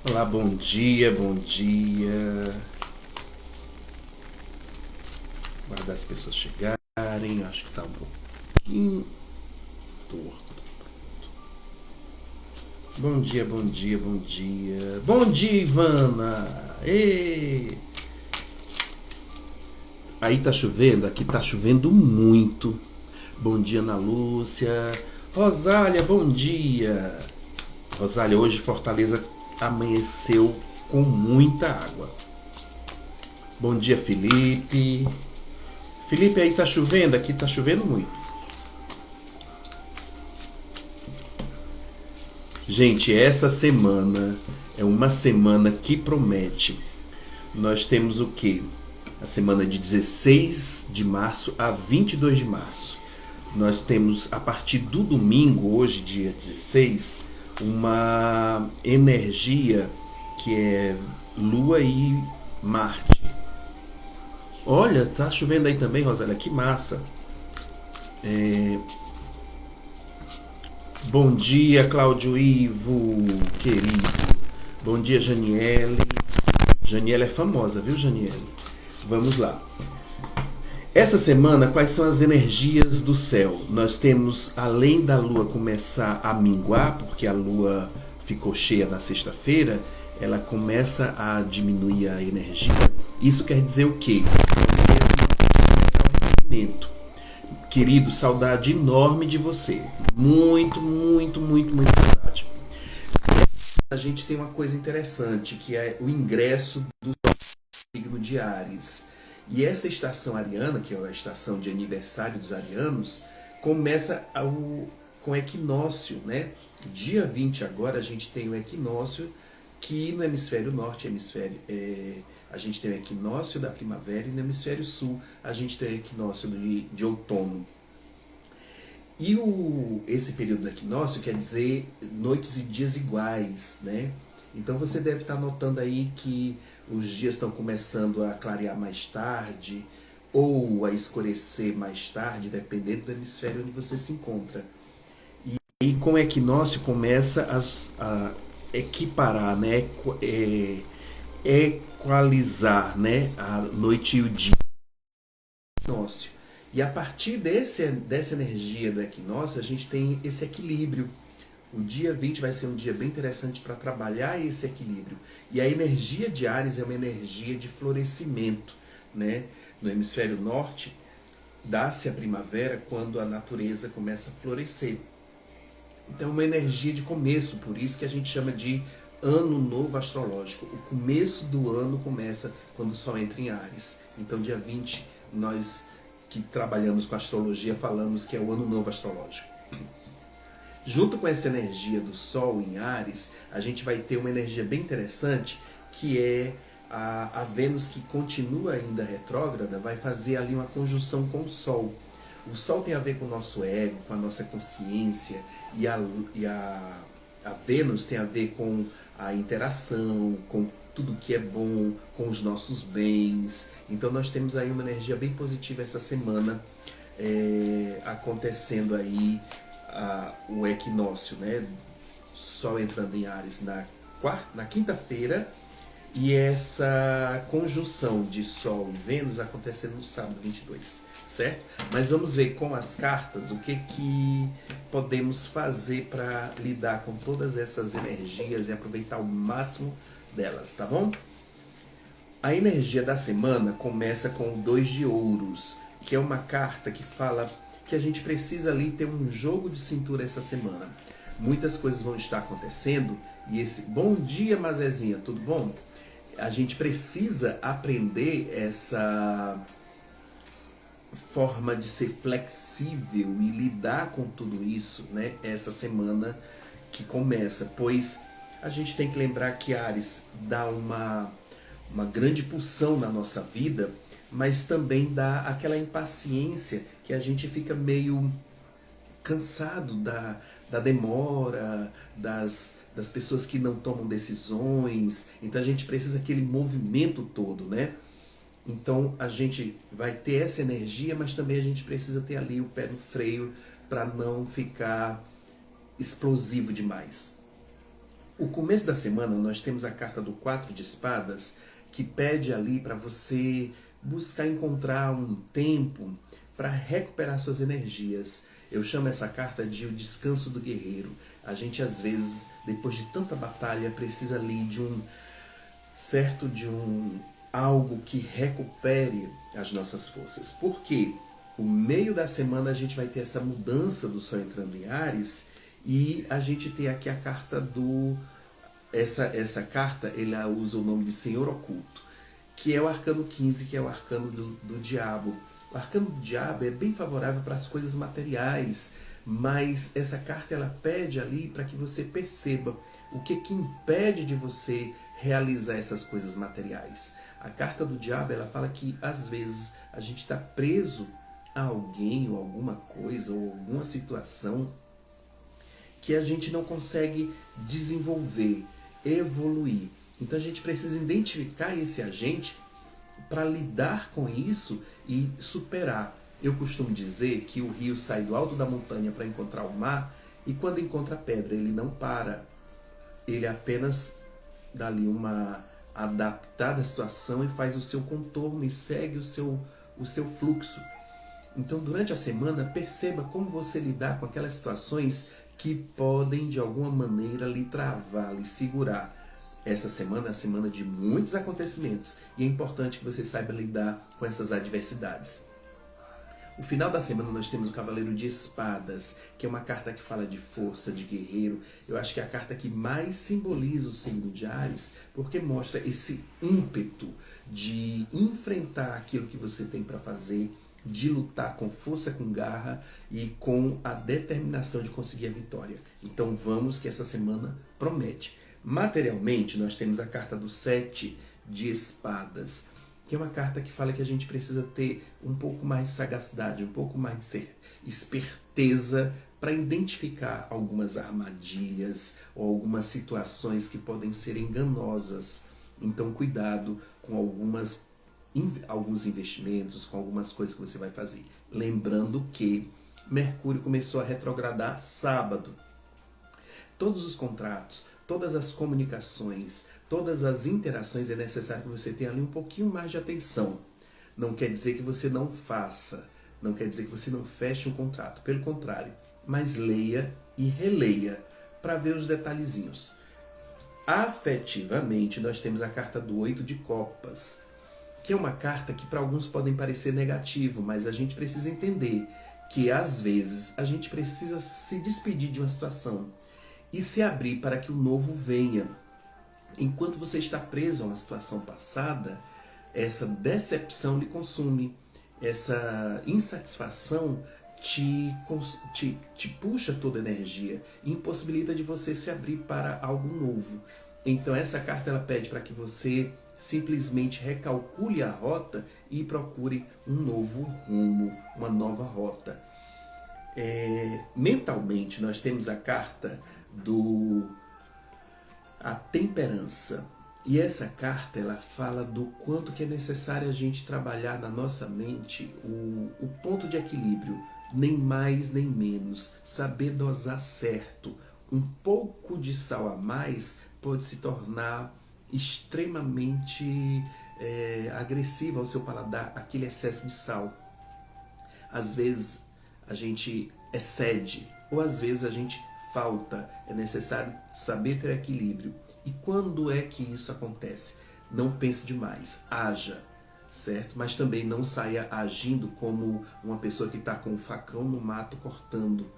Olá, bom dia, bom dia. Guardar as pessoas chegarem, acho que tá um pouquinho torto. Bom dia, bom dia, bom dia. Bom dia, Ivana! Ei! Aí tá chovendo? Aqui tá chovendo muito. Bom dia, Ana Lúcia. Rosália, bom dia. Rosália, hoje Fortaleza amanheceu com muita água. Bom dia, Felipe. Felipe, aí tá chovendo? Aqui tá chovendo muito. Gente, essa semana é uma semana que promete. Nós temos o quê? A semana de 16 de março a 22 de março. Nós temos, a partir do domingo, hoje, dia 16, uma energia que é Lua e Marte. Olha, tá chovendo aí também, Rosália, que massa. Bom dia, Cláudio Ivo, querido. Bom dia, Janiele. Janiele é famosa, viu, Janiele? Vamos lá. Essa semana, quais são as energias do céu? Nós temos, além da lua começar a minguar, porque a lua ficou cheia na sexta-feira, ela começa a diminuir a energia. Isso quer dizer o quê? Começa o renascimento. Querido, saudade enorme de você. Muito, muito, muito, muito saudade. A gente tem uma coisa interessante, que é o ingresso do signo de Áries. E essa estação ariana, que é a estação de aniversário dos arianos, começa com o equinócio, né? Dia 20 agora a gente tem o equinócio, que no hemisfério norte, a gente tem o equinócio da primavera, e no hemisfério sul a gente tem o equinócio de outono. E esse período do equinócio quer dizer noites e dias iguais, né? Então você deve estar notando aí que os dias estão começando a clarear mais tarde ou a escurecer mais tarde, dependendo do hemisfério onde você se encontra. E com o equinócio começa a equiparar, né? Equalizar, né? A noite e o dia. Equinócio. E a partir dessa energia do equinócio, a gente tem esse equilíbrio. O dia 20 vai ser um dia bem interessante para trabalhar esse equilíbrio. E a energia de Áries é uma energia de florescimento, né? No hemisfério norte, dá-se a primavera quando a natureza começa a florescer. Então é uma energia de começo, por isso que a gente chama de ano novo astrológico. O começo do ano começa quando o Sol entra em Áries. Então dia 20, nós que trabalhamos com astrologia falamos que é o ano novo astrológico. Junto com essa energia do Sol em Áries, a gente vai ter uma energia bem interessante, que é a Vênus, que continua ainda retrógrada, vai fazer ali uma conjunção com o Sol. O Sol tem a ver com o nosso ego, com a nossa consciência, a Vênus tem a ver com a interação, com tudo que é bom, com os nossos bens. Então nós temos aí uma energia bem positiva essa semana, acontecendo aí o equinócio, né? Sol entrando em Áries na quinta-feira, e essa conjunção de Sol e Vênus acontecendo no sábado 22, certo? Mas vamos ver com as cartas o que podemos fazer para lidar com todas essas energias e aproveitar o máximo delas, tá bom? A energia da semana começa com o 2 de ouros, que é uma carta que fala que a gente precisa ali ter um jogo de cintura essa semana. Muitas coisas vão estar acontecendo e esse bom dia, Mazezinha, tudo bom? A gente precisa aprender essa forma de ser flexível e lidar com tudo isso, né? Essa semana que começa, pois a gente tem que lembrar que Áries dá uma grande pulsão na nossa vida, mas também dá aquela impaciência que a gente fica meio cansado da demora, das pessoas que não tomam decisões. Então a gente precisa daquele movimento todo, né? Então a gente vai ter essa energia, mas também a gente precisa ter ali o pé no freio para não ficar explosivo demais. O começo da semana nós temos a carta do 4 de espadas, que pede ali para você buscar encontrar um tempo para recuperar suas energias. Eu chamo essa carta de o descanso do guerreiro. A gente às vezes, depois de tanta batalha, precisa ali de algo que recupere as nossas forças. Porque o meio da semana a gente vai ter essa mudança do Sol entrando em Áries, e a gente tem aqui a carta essa carta, ela usa o nome de Senhor Oculto, que é o arcano 15, que é o arcano do diabo. O arcano do diabo é bem favorável para as coisas materiais, mas essa carta ela pede ali para que você perceba o que impede de você realizar essas coisas materiais. A carta do diabo ela fala que às vezes a gente está preso a alguém ou alguma coisa ou alguma situação que a gente não consegue desenvolver, evoluir. Então a gente precisa identificar esse agente para lidar com isso e superar. Eu costumo dizer que o rio sai do alto da montanha para encontrar o mar, e quando encontra a pedra ele não para. Ele apenas dá ali uma adaptada à situação e faz o seu contorno e segue o seu fluxo. Então durante a semana perceba como você lidar com aquelas situações que podem de alguma maneira lhe travar, lhe segurar. Essa semana é a semana de muitos acontecimentos e é importante que você saiba lidar com essas adversidades. No final da semana nós temos o Cavaleiro de Espadas, que é uma carta que fala de força, de guerreiro. Eu acho que é a carta que mais simboliza o signo de Áries, porque mostra esse ímpeto de enfrentar aquilo que você tem para fazer, de lutar com força, com garra e com a determinação de conseguir a vitória. Então vamos que essa semana promete. Materialmente nós temos a carta do 7 de espadas, que é uma carta que fala que a gente precisa ter um pouco mais de sagacidade, um pouco mais de esperteza para identificar algumas armadilhas ou algumas situações que podem ser enganosas. Então cuidado com alguns investimentos, com algumas coisas que você vai fazer. Lembrando que Mercúrio começou a retrogradar sábado. Todos os contratos, todas as comunicações, todas as interações é necessário que você tenha ali um pouquinho mais de atenção. Não quer dizer que você não faça, não quer dizer que você não feche um contrato. Pelo contrário, mas leia e releia para ver os detalhezinhos. Afetivamente, nós temos a carta do 8 de copas, que é uma carta que para alguns podem parecer negativo, mas a gente precisa entender que às vezes a gente precisa se despedir de uma situação e se abrir para que o novo venha. Enquanto você está preso a uma situação passada, essa decepção lhe consome, essa insatisfação te puxa toda a energia e impossibilita de você se abrir para algo novo. Então essa carta ela pede para que você simplesmente recalcule a rota e procure um novo rumo, uma nova rota. Mentalmente nós temos a carta a temperança. E essa carta ela fala do quanto que é necessário a gente trabalhar na nossa mente o ponto de equilíbrio, nem mais nem menos, saber dosar certo. Um pouco de sal a mais pode se tornar extremamente agressivo ao seu paladar, aquele excesso de sal. Às vezes a gente excede, ou às vezes a gente falta. É necessário saber ter equilíbrio. E quando é que isso acontece? Não pense demais, haja, certo? Mas também não saia agindo como uma pessoa que está com um facão no mato cortando.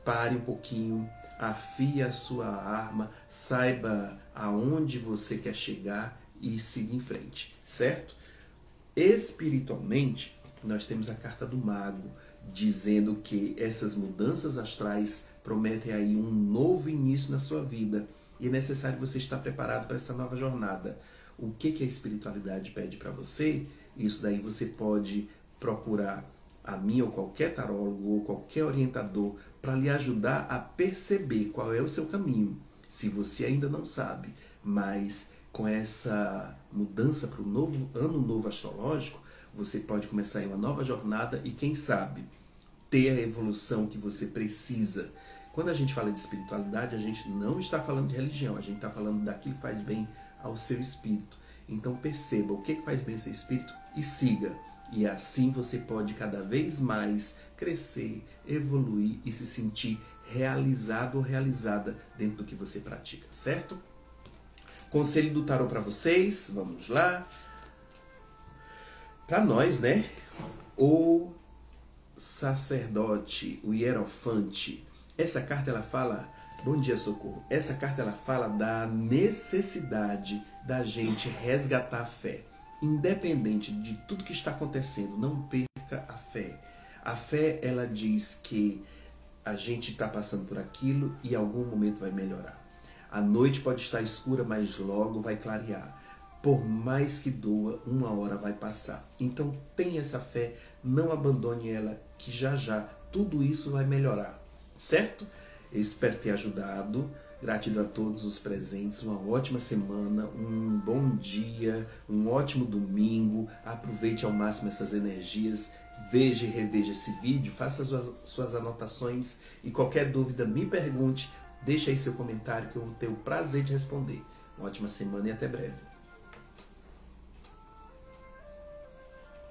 Pare um pouquinho, afie a sua arma, saiba aonde você quer chegar e siga em frente, certo? Espiritualmente, nós temos a carta do mago, dizendo que essas mudanças astrais prometem aí um novo início na sua vida. E é necessário você estar preparado para essa nova jornada. O que a espiritualidade pede para você? Isso daí você pode procurar a mim ou qualquer tarólogo ou qualquer orientador para lhe ajudar a perceber qual é o seu caminho. Se você ainda não sabe, mas com essa mudança para o novo ano novo astrológico, você pode começar em uma nova jornada e quem sabe ter a evolução que você precisa. Quando a gente fala de espiritualidade, a gente não está falando de religião, a gente está falando daquilo que faz bem ao seu espírito. Então perceba o que faz bem ao seu espírito e siga. E assim você pode cada vez mais crescer, evoluir e se sentir realizado ou realizada dentro do que você pratica, certo? Conselho do tarô para vocês, vamos lá. Para nós, né? O sacerdote, o hierofante. Essa carta ela fala, bom dia Socorro, essa carta ela fala da necessidade da gente resgatar a fé. Independente de tudo que está acontecendo, não perca a fé. A fé ela diz que a gente está passando por aquilo e em algum momento vai melhorar. A noite pode estar escura, mas logo vai clarear. Por mais que doa, uma hora vai passar. Então tenha essa fé, não abandone ela, que já já tudo isso vai melhorar. Certo? Eu espero ter ajudado. Gratidão a todos os presentes. Uma ótima semana, um bom dia, um ótimo domingo. Aproveite ao máximo essas energias. Veja e reveja esse vídeo, faça suas anotações e qualquer dúvida me pergunte. Deixe aí seu comentário que eu vou ter o prazer de responder. Uma ótima semana e até breve.